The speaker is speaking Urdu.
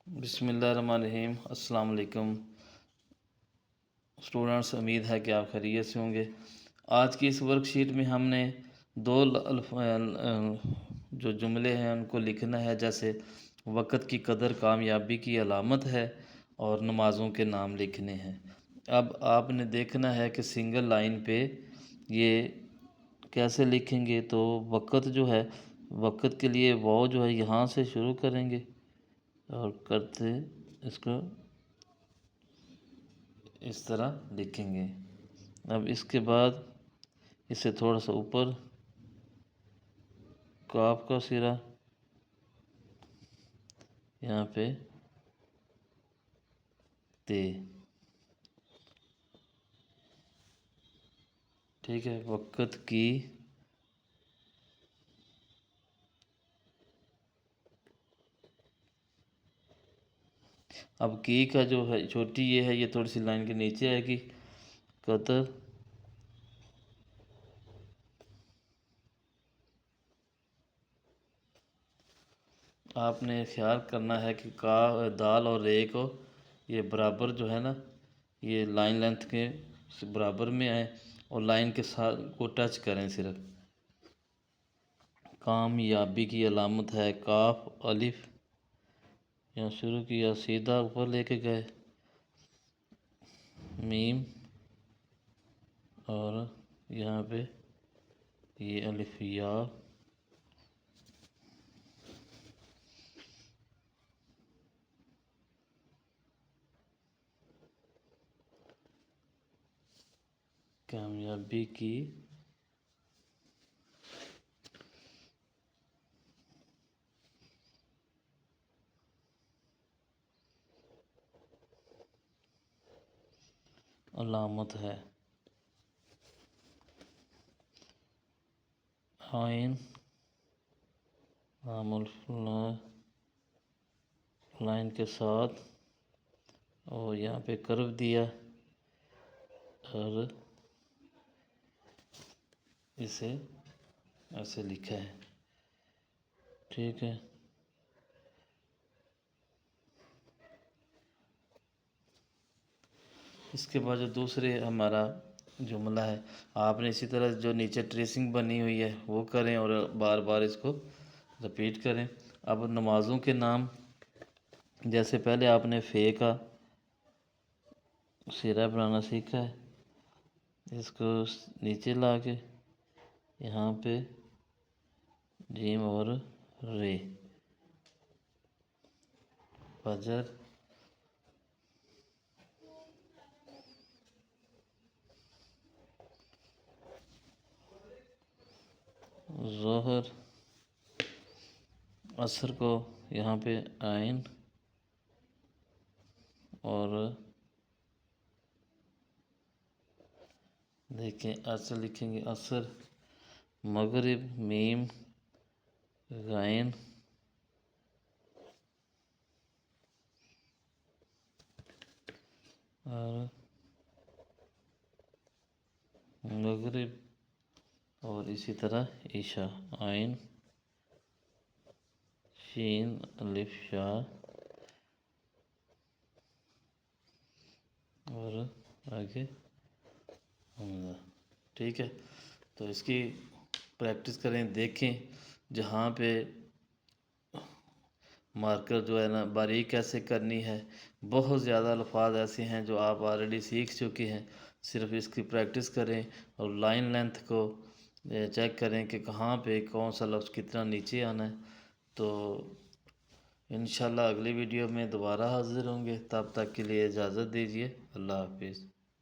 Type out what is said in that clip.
بسم اللہ الرحمن الرحیم۔ السلام علیکم اسٹوڈنٹس، امید ہے کہ آپ خیریت سے ہوں گے۔ آج کی اس ورک شیٹ میں ہم نے دو جو جملے ہیں ان کو لکھنا ہے، جیسے وقت کی قدر کامیابی کی علامت ہے اور نمازوں کے نام لکھنے ہیں۔ اب آپ نے دیکھنا ہے کہ سنگل لائن پہ یہ کیسے لکھیں گے۔ تو وقت جو ہے، وقت کے لیے واو جو ہے یہاں سے شروع کریں گے اور کرتے اس کو اس طرح لکھیں گے۔ اب اس کے بعد اسے تھوڑا سا اوپر کاف کا سرا یہاں پہ تے، ٹھیک ہے۔ وقت کی اب کی کا جو ہے چھوٹی یہ ہے، یہ تھوڑی سی لائن کے نیچے آئے گی۔ قدر آپ نے خیال کرنا ہے کہ دال اور رے کو یہ برابر جو ہے نا، یہ لائن لینتھ کے برابر میں آئے اور لائن کے ساتھ کو ٹچ کریں صرف۔ کامیابی کی علامت ہے کاف الف، یہاں شروع کیا سیدھا اوپر لے کے گئے، میم اور یہاں پہ یہ الف یا، کامیابی کی علامت ہے عین لام لائن کے ساتھ اور یہاں پہ کرو دیا اور اسے ایسے لکھا ہے، ٹھیک ہے۔ اس کے بعد جو دوسرے ہمارا جملہ ہے، آپ نے اسی طرح جو نیچے ٹریسنگ بنی ہوئی ہے وہ کریں اور بار بار اس کو رپیٹ کریں۔ اب نمازوں کے نام، جیسے پہلے آپ نے فے کا سیرہ بنانا سیکھا ہے، اس کو نیچے لا کے یہاں پہ جیم اور رے، فجر ظہر، عصر کو یہاں پہ عین اور دیکھیں عصر لکھیں گے عصر، مغرب میم غین اور مغرب اور اسی طرح عشاء، عین شین الف شاہ اور آگے حمزہ، ٹھیک ہے۔ تو اس کی پریکٹس کریں، دیکھیں جہاں پہ مارکر جو ہے نا باریک کیسے کرنی ہے۔ بہت زیادہ الفاظ ایسے ہیں جو آپ آلریڈی سیکھ چکے ہیں، صرف اس کی پریکٹس کریں اور لائن لینتھ کو چیک کریں کہ کہاں پہ کون سا لفظ کتنا نیچے آنا ہے۔ تو انشاءاللہ اگلی ویڈیو میں دوبارہ حاضر ہوں گے، تب تک کے لیے اجازت دیجیے، اللہ حافظ۔